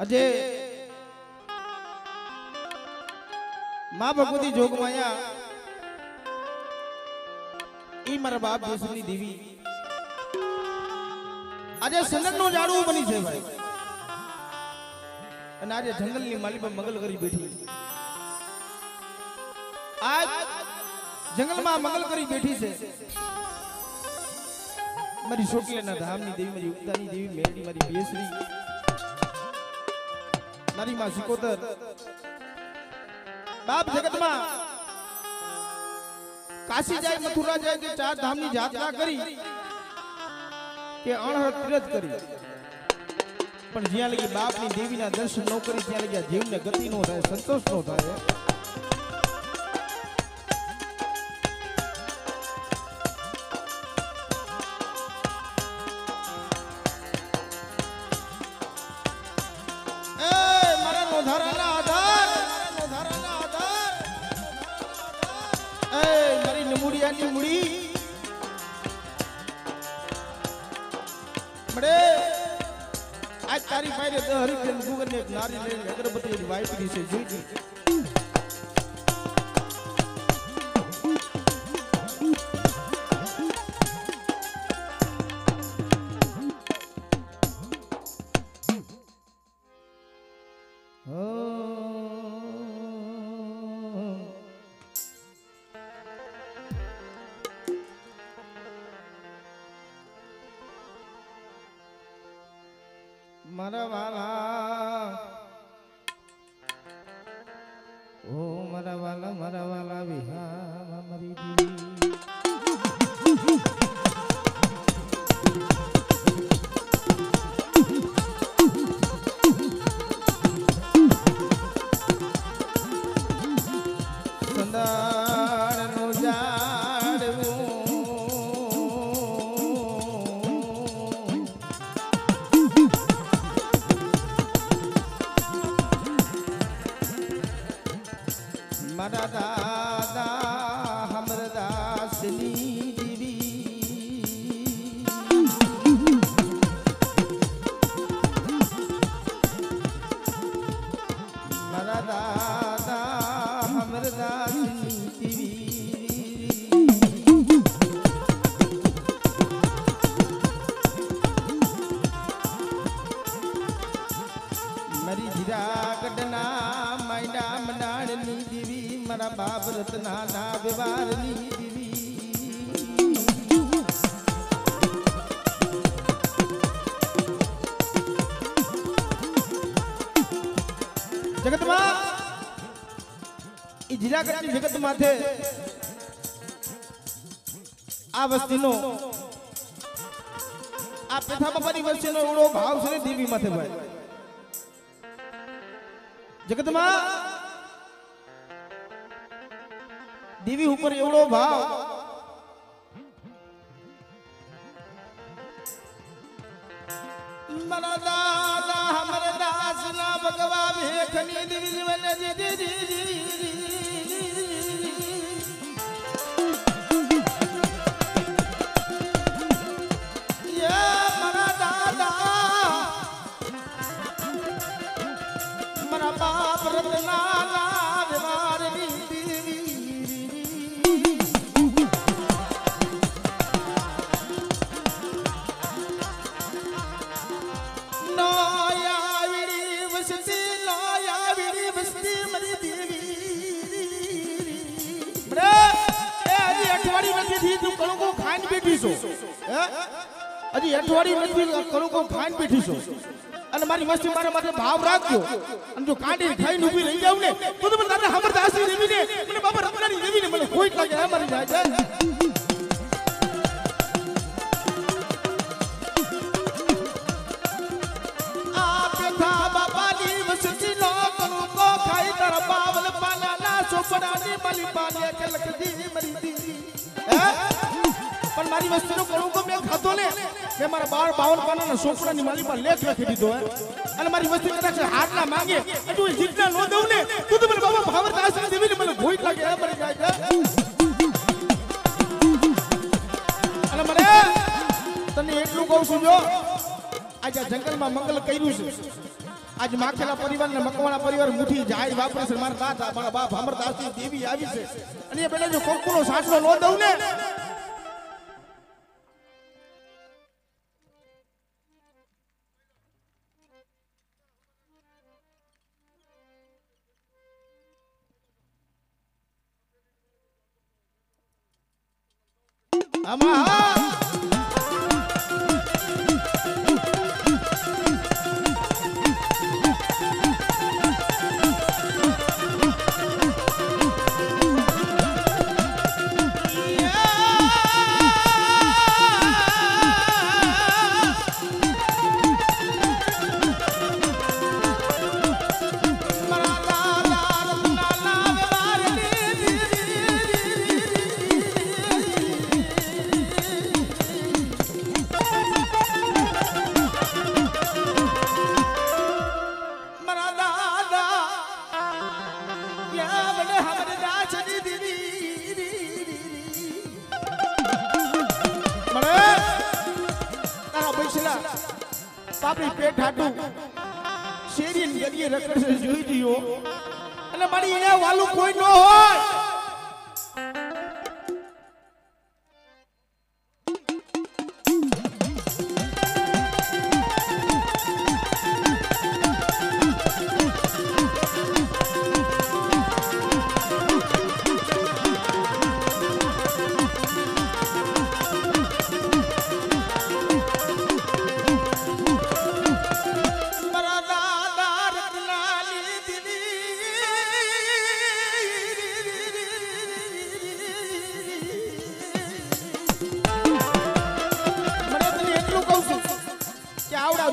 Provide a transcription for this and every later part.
अजे मां भगवती जोगमाया ई मारा बाप देशनी देवी आज सनन नो जाड़ू बनी छे भाई અને આજે જંગલની માલી પર મંગલ કરી બેઠી આજ જંગલમાં મંગલ કરી બેઠી છે મારી શોકલેના ધામની દેવી મારી ઉગતાની દેવી મેરડી મારી બેસરી મારી માં સિકોતર બાપ જગતમાં કાશી જાય મથુરા જાય કે ચાર ધામની યાત્રા કરી કે અણહર તીરથ કરી પણ જ્યાં લગી બાપની દેવીના દર્શન ન કરી ત્યાં લગી જીવને ગતિ નો થાય સંતોષ નો થાય आज तारी पायरे द हरिचंद गुगन ने एक नारी ले अगरबत्ती की वाइफ दी से जोई मारा वाला ओ मारा वाला विहार मरी दी संदार नो जाड़ू मारा दादा हमर दासनी देवी मारा दादा हमर दासनी देवी मरी जीरा गडना मायना मनाड़नी देवी मारा बाप रत्ना ना व्यवहारनी देवी जगत में ई जिरागढ़ जगत माथे आ वस्तीनो आ पेथा बापानी वस्तीनो एवढो भाव છે દેવી माथे भाई जगत में देवी ऊपर एवढो भाव मरा दादा हमर दास ना भगवा भेखनी देवी जीवन जी ये मरा दादा मरा बाप रत्ना ना व्यवहारनी अजी अठवाड़ी નથી કણું કો ખાઈને બેઠી છો અને મારી મસ્તી મારા માટે ભાવ રાખજો અને જો કાંડી ખાઈને ઊભી રહી જાવ ને તો તમે દાદા હમરદાસની દેવીને મને બાબા રત્નાની દેવીને મને કોઈ લાગે હે મારી જાય આ પેથા બાપાની વસતી નો કણું કો ખાઈ તારા બાવલ પાના ના સોપડાની માલી પાને કે લખદી મરી દેવી હે પણ મારી વસ્તીનો કણું કો મે ખાતો ને मैं मारा 52 पाना ना सोपड़ा ની માલી પર લેખ લખી દીધો હે અને મારી વસ્તી કદાચ હાથ ના માંગે તું જીતના નો દઉં ને તું તો મને બાબા ભાવરદાસ દેવીને મને ભોઈ લાગે હે મરી જાય અને મને તને એટલું કહું છું જો આજે જંગલમાં મંગલ કર્યું છે आज माखेला परिवार ने मकवाणा परिवार मुठी जाय वापरे છે મારા દાદા મારા બાપ અમરદાસજી દેવી આવી છે અને એ બેટા જો કોકુનો સાટલો નો દઉં ને આમાં પાપડી પેટ હાટું શેરી ની ગડીએ રખડશે જોઈ દીયો અને મારી એને વાલું કોઈ ન હોય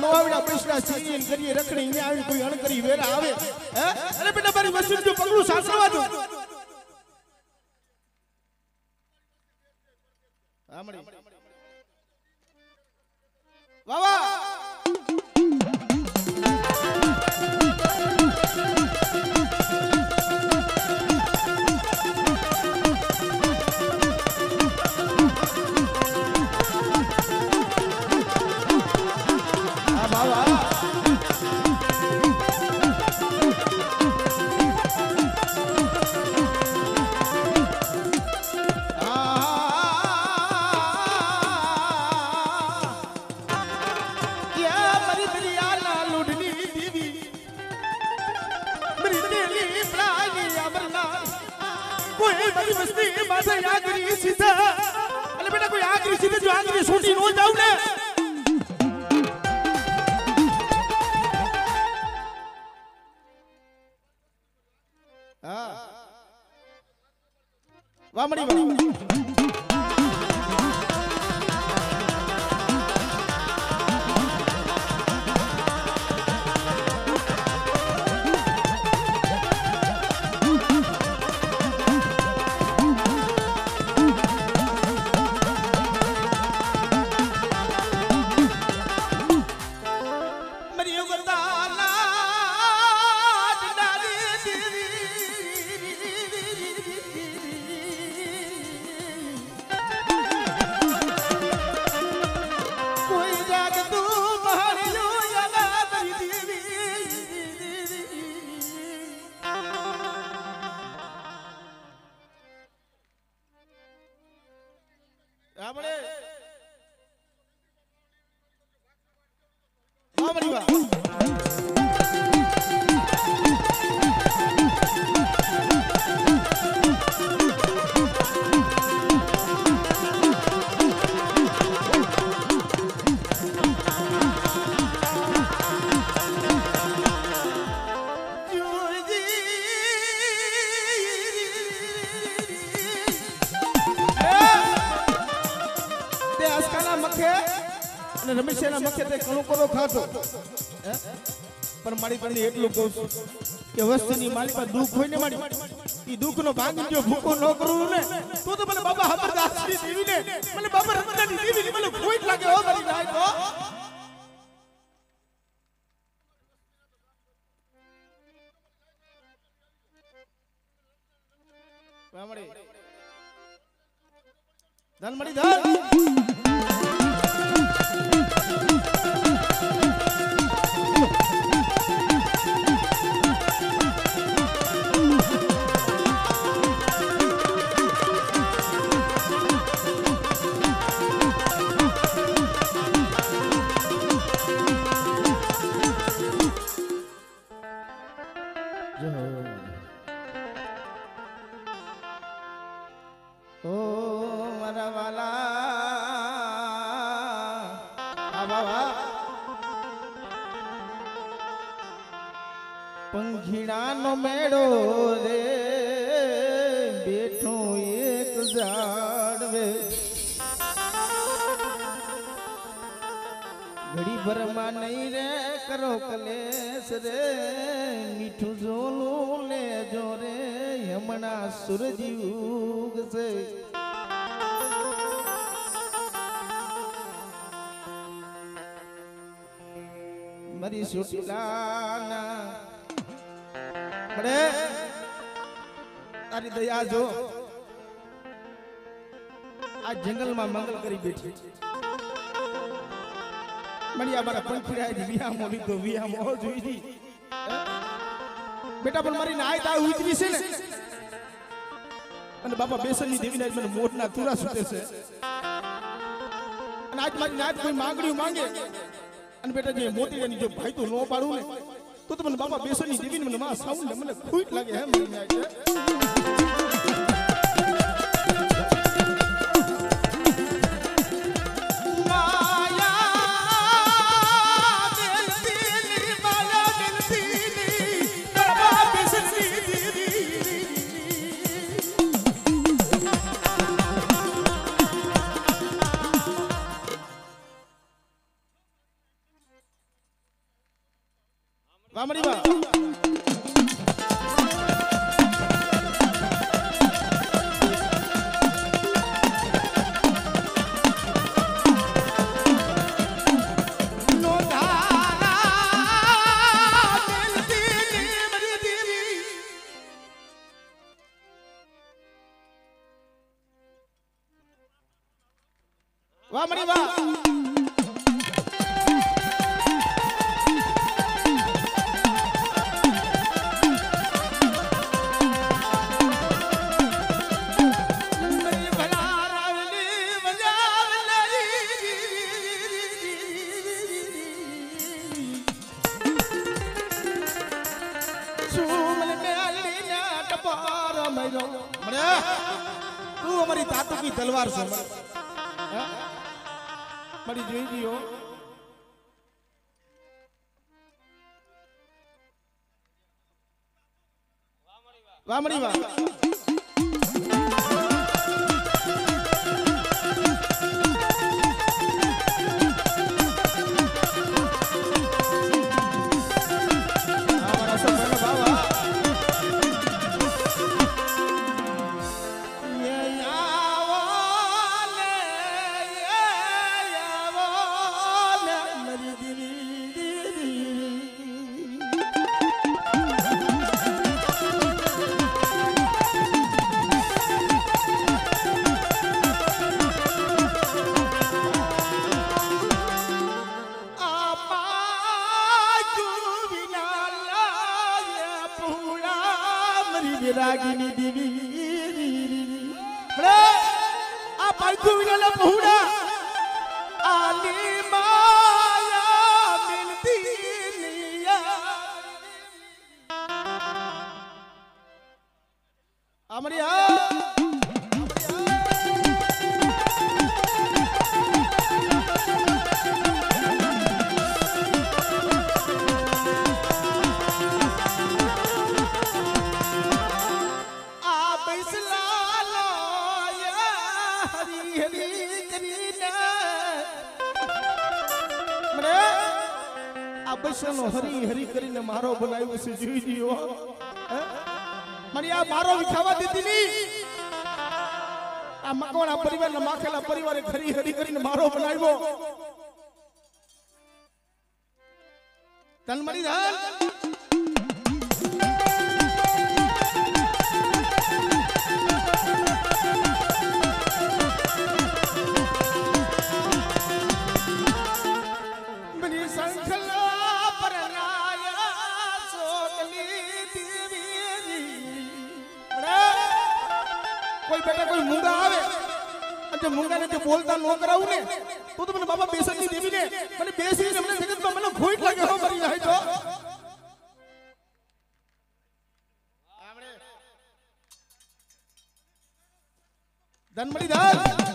નોવડા પૈસા સીન કરીએ રખડી ને આવી કોઈ અણકરી વેરા આવે હે અરે બેટા મારી મસ્જિદ જો પગલું સાસરવા દો આમડી વાહ વાહ कोई मस्ती माथे आगरी सीधा अरे बेटा कोई आगरी सीधे जो आगरी छोटी नो जाऊ ने हां वामड़ी वाह આપણે વામડી વાહ રમેશના મખે તે કણો કરો ખાતો પણ મારી પાસે એટલું કહું છું કે વસ્તીની મારી પાસે દુઃખ હોય ને મારી ઈ દુઃખનો ભાંગી જો ભૂકો ન કરું ને તો મને બાબા હમરદાસની દેવીને મને બાબા રત્નાની દેવીને મને કોઈ લાગે હો મારી જાય તો વામડી ધન મળી ધન વાહ પંખીડાનો મેળો રે બેઠો એક ઝાડવે ઘડી ભરમાં નહીં રે કરો કલેશ રે મીઠું જોલું લેજો રે હમણાં સૂરજ ઉગશે મારી સુટીલાના પડે તારી દયા જો આ જંગલમાં મંગલ કરી બેઠી મણિયા મારા પંખીડા વિયામો લીધો વિયામો જોઈ બેટા પણ મારી નાય તા ઉતરી છે ને અને બાપા બેસનની દેવીને આજ મને મોટના તુરા સુતે છે અને આજ મારી નાય કોઈ માંગણીઓ માંગે અને બેટા જે મોટી એની જો ભાઈ તો નો પાડું ને તો મને બાપા બેસનની દેવીને મને માં સાઉન્ડ મને ખૂટ લાગે હે મને નાય વામણી બા વામણી બા તું અમારી તાતુ કી તલવાર છે મારી જોઈ ગયો વામણી વા રાગીની દીવી આ પાલતુ વિના પહોડા આલી માયા મિલતી નિયા અમરિયા બસનો હરી હરી કરીને મારો બનાવ્યો છે જોઈ દીયો મને આ મારો વિખાવા દીધી ની આ મકવાણા પરિવારના માખેલા પરિવારે હરી હરી કરીને મારો બનાવ્યો તન મરી ધન કોઈ બેટા કોઈ મૂંગા આવે અને મૂંગાને જે બોલતા નો કરાવું ને તો મને બાબા બેસનની દેવીને મને બેસીને મને જગતમાં મને ખોટ લાગે હો મરી જાય તો આમણે ધન મળી ધન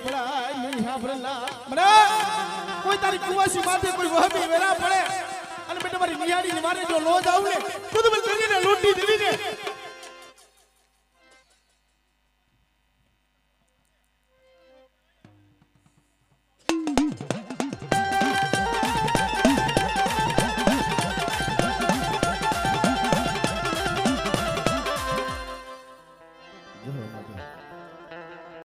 પડાય નહીં હાંભળલા મને કોઈ તારી કુવાસી માથે કોઈ વહમી વેરા પડે અને બેટા મારી નિહાળી ને મારે જો લો જાવ ને તો મને કરીને લૂંટી દેવી ને